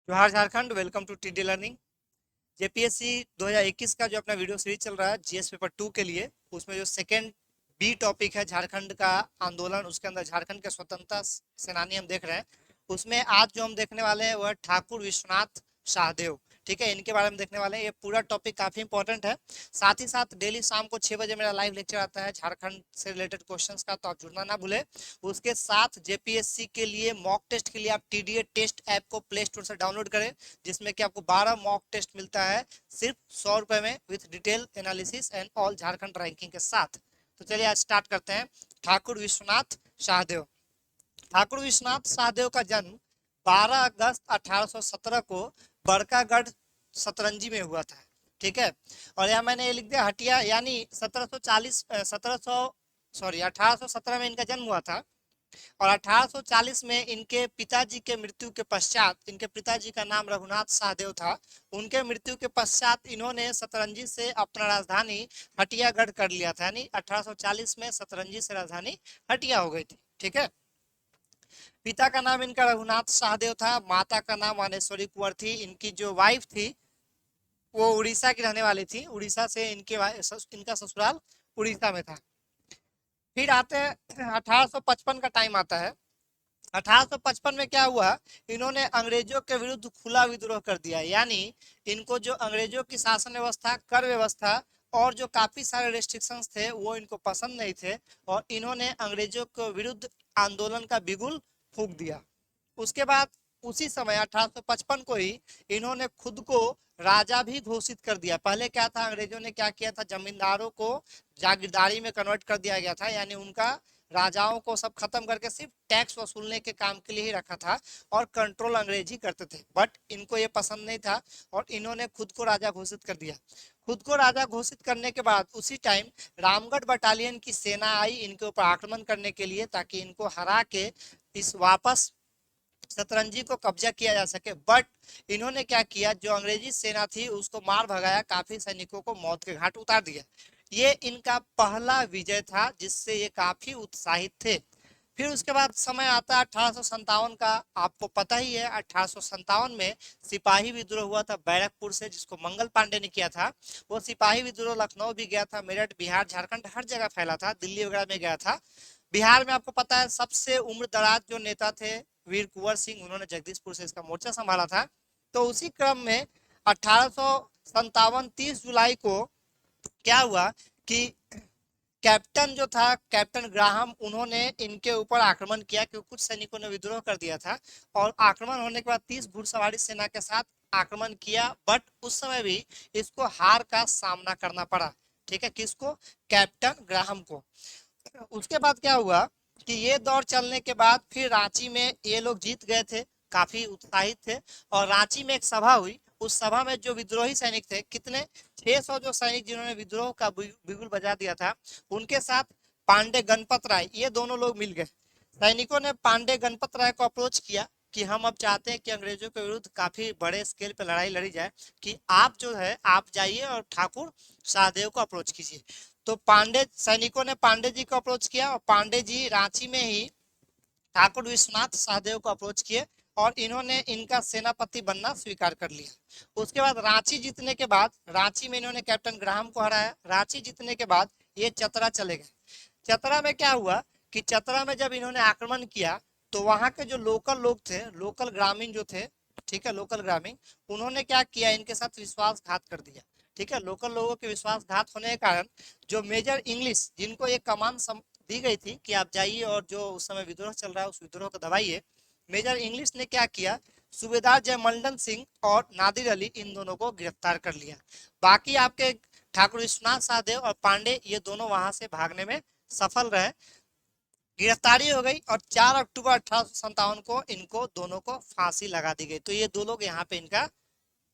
जोहार Jharkhand. Welcome to TD learning. JPSC 2021 का जो अपना वीडियो सीरीज चल रहा है जीएस पेपर 2 के लिए, उसमें जो सेकंड बी टॉपिक है झारखंड का आंदोलन, उसके अंदर झारखंड के स्वतंत्रता सेनानी हम देख रहे हैं। उसमें आज जो हम देखने वाले हैं वह ठाकुर विश्वनाथ शाहदेव, ठीक है, इनके बारे में देखने वाले हैं। ये पूरा टॉपिक काफी इंपॉर्टेंट है। साथ ही साथ डेली शाम को 6 बजे मेरा लाइव लेक्चर आता है झारखंड से रिलेटेड क्वेश्चंस का, तो आप जुड़ना ना भूले। उसके साथ जेपीएससी के लिए मॉक टेस्ट के लिए आप टीडीए टेस्ट ऐप को प्ले स्टोर से डाउनलोड करें, जिसमें कि आपको 12 मॉक टेस्ट मिलता है सिर्फ 100 रुपए में, with detail analysis and all Jharkhand ranking के साथ। तो चलिए आज स्टार्ट करते हैं। ठाकुर विश्वनाथ शाहदेव। ठाकुर विश्वनाथ शाहदेव का जन्म 12 अगस्त 1817 को बड़कागढ़ सतरंजी में हुआ था, ठीक है। और यहाँ मैंने ये लिख दिया हटिया, यानी 1740 1700 सॉरी 1817 में इनका जन्म हुआ था। और 1840 में इनके पिताजी के मृत्यु के पश्चात, इनके पिताजी का नाम रघुनाथ शाहदेव था, उनके मृत्यु के पश्चात इन्होंने सतरंजी से अपना राजधानी हटियागढ़ कर लिया था। यानी 1840 में सतरंजी से राजधानी हटिया हो गई थी, ठीक है। पिता का नाम इनका रघुनाथ शाहदेव था, माता का नाम मानेश्वरी कुंवर थी। इनकी जो वाइफ थी वो उड़ीसा की रहने वाली थी, उड़ीसा से इनका ससुराल उड़ीसा में था। फिर आते हैं 1855 का टाइम आता है। 1855 में क्या हुआ, इन्होंने अंग्रेजों के विरुद्ध खुला विद्रोह कर दिया। यानी इनको जो अंग्रेजों की शासन व्यवस्था, कर व्यवस्था और जो काफी सारे रेस्ट्रिक्शंस थे वो इनको पसंद नहीं थे, और इन्होंने अंग्रेजों के विरुद्ध आंदोलन का बिगुल फूंक दिया। उसके बाद उसी समय 1855 को ही इन्होंने खुद को राजा भी घोषित कर दिया। पहले क्या था, अंग्रेजों ने क्या किया था, जमींदारों को जागीरदारी में कन्वर्ट कर दिया गया था। यानी उनका राजाओं को सब खत्म करके सिर्फ टैक्स वसूलने के काम के लिए ही रखा था, और कंट्रोल अंग्रेज ही करते थे। बट इनको ये पसंद नहीं था और इन्होंने खुद को राजा घोषित कर दिया। खुद को राजा घोषित करने के बाद उसी टाइम रामगढ़ बटालियन की सेना आई इनके ऊपर आक्रमण करने के लिए, ताकि इनको हरा के इस वापस सतरंजी को कब्जा किया जा सके। बट इन्होंने क्या किया, जो अंग्रेजी सेना थी उसको मार भगाया, काफी सैनिकों को मौत के घाट उतार दिया। ये इनका पहला विजय था, जिससे ये काफी उत्साहित थे। फिर उसके बाद समय आता है 1857 का। आपको पता ही है 1857 में सिपाही विद्रोह हुआ था बैरकपुर से, जिसको मंगल पांडे ने किया था। वो सिपाही विद्रोह लखनऊ भी गया था, मेरठ, बिहार, झारखंड, हर जगह फैला था, दिल्ली वगैरह में गया था। बिहार में आपको पता है सबसे उम्र दराज जो नेता थे वीर कुंवर सिंह, उन्होंने जगदीशपुर से इसका मोर्चा संभाला था। तो उसी क्रम में 1857 30 जुलाई को क्या हुआ कि कैप्टन जो था, कैप्टन ग्राहम, उन्होंने इनके ऊपर आक्रमण किया, क्योंकि कुछ सैनिकों ने विद्रोह कर दिया था। और आक्रमण होने के बाद 30 घुड़सवारी सेना के साथ आक्रमण किया। बट उस समय भी इसको हार का सामना करना पड़ा, ठीक है, किसको, कैप्टन ग्राहम को। उसके बाद क्या हुआ कि ये दौर चलने के बाद फिर रांची में ये लोग जीत गए थे, काफी उत्साहित थे। और रांची में एक सभा हुई, उस सभा में जो विद्रोही सैनिक थे, कितने, 600 जो सैनिक जिन्होंने विद्रोह का बिगुल बजा दिया था, उनके साथ पांडे गणपत राय, ये दोनों लोग मिल गए। सैनिकों ने पांडे गणपत राय को अप्रोच किया कि हम अब चाहते हैं कि अंग्रेजों के विरुद्ध काफी बड़े स्केल पे लड़ाई लड़ी जाए, कि आप जो है आप जाइए और ठाकुर शाहदेव को अप्रोच कीजिए। तो पांडे सैनिकों ने पांडे जी को अप्रोच किया, और पांडे जी रांची में ही ठाकुर विश्वनाथ शाहदेव को अप्रोच किए, और इन्होंने इनका सेनापति बनना स्वीकार कर लिया। उसके बाद रांची जीतने के बाद, रांची में इन्होंने कैप्टन ग्राहम को हराया। रांची जीतने के बाद ये चतरा चले गए। चतरा में क्या हुआ कि चतरा में जब इन्होंने आक्रमण किया, तो वहां के जो लोकल लोग थे, लोकल ग्रामीण जो थे, ठीक है, लोकल ग्रामीण, उन्होंने क्या किया, इनके साथ विश्वासघात कर दिया, ठीक है। लोकल लोगों के विश्वासघात होने के कारण जो मेजर इंग्लिश, जिनको ये कमान दी गई थी कि आप जाइए और जो उस समय विद्रोह चल रहा है उस विद्रोह को दबाइए, मेजर इंग्लिश ने क्या किया, सूबेदार जयमंडन सिंह और नादिर अली, इन दोनों को गिरफ्तार कर लिया। बाकी आपके ठाकुर विश्वनाथ शाहदेव और पांडे, ये दोनों वहां से भागने में सफल रहे। गिरफ्तारी हो गई और 4 अक्टूबर 1857 को इनको दोनों को फांसी लगा दी गई। तो ये दो लोग यहाँ पे इनका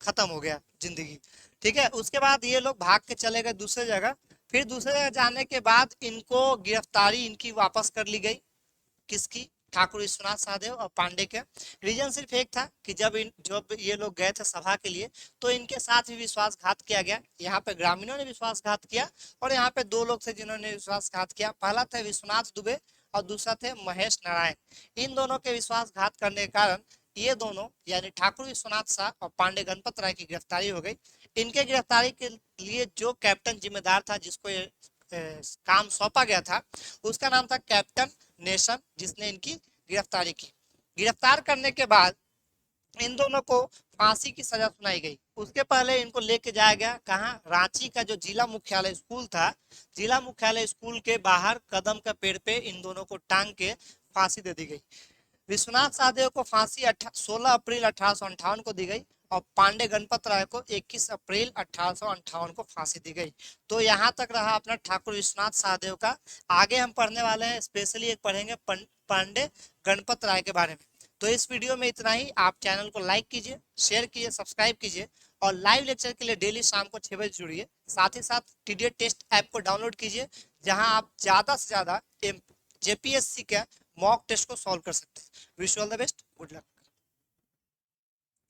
खत्म हो गया जिंदगी, ठीक है। उसके बाद ये लोग भाग के चले गए दूसरे जगह। फिर दूसरे जगह जाने के बाद इनको गिरफ्तारी इनकी वापस कर ली गई, किसकी, ठाकुर विश्वनाथ शाहदेव और पांडे के। रीजन सिर्फ एक था कि जब ये लोग गए थे सभा के लिए, तो इनके साथ भी विश्वासघात किया गया। यहाँ पे ग्रामीणों ने विश्वासघात किया, और यहाँ पे दो लोग थे जिन्होंने विश्वासघात किया। पहला थे विश्वनाथ दुबे और दूसरा थे महेश नारायण। इन दोनों के विश्वासघात करने के कारण ये दोनों यानी ठाकुर विश्वनाथ शाह और पांडे गणपत राय की गिरफ्तारी हो गई। इनके गिरफ्तारी के लिए जो कैप्टन जिम्मेदार था, जिसको ये काम सौंपा गया था, उसका नाम था कैप्टन नेशन, जिसने इनकी गिरफ्तारी की। गिरफ्तार करने के बाद इन दोनों को फांसी की सजा सुनाई गई। उसके पहले इनको लेके जाया गया कहाँ, रांची का जो जिला मुख्यालय स्कूल था, जिला मुख्यालय स्कूल के बाहर कदम का पेड़ पे इन दोनों को टांग के फांसी दे दी गई। विश्वनाथ सहदेव को फांसी 16 अप्रैल 1858 को दी गई और पांडे गणपत राय को 21 अप्रैल 1858 को फांसी दी गई। तो यहाँ तक रहा अपना ठाकुर विश्वनाथ सहदेव का। आगे हम पढ़ने वाले हैं, स्पेशली एक पढ़ेंगे पांडे गणपत राय के बारे में। तो इस वीडियो में इतना ही। आप चैनल को लाइक कीजिए, शेयर कीजिए, सब्सक्राइब कीजिए और लाइव लेक्चर के लिए डेली शाम को 6 बजे जुड़िए। साथ ही साथ टीडीए टेस्ट ऐप को डाउनलोड कीजिए, जहां आप ज्यादा से ज्यादा जेपीएससी का मॉक टेस्ट को सॉल्व कर सकते हैं। Wish you all the best, good luck.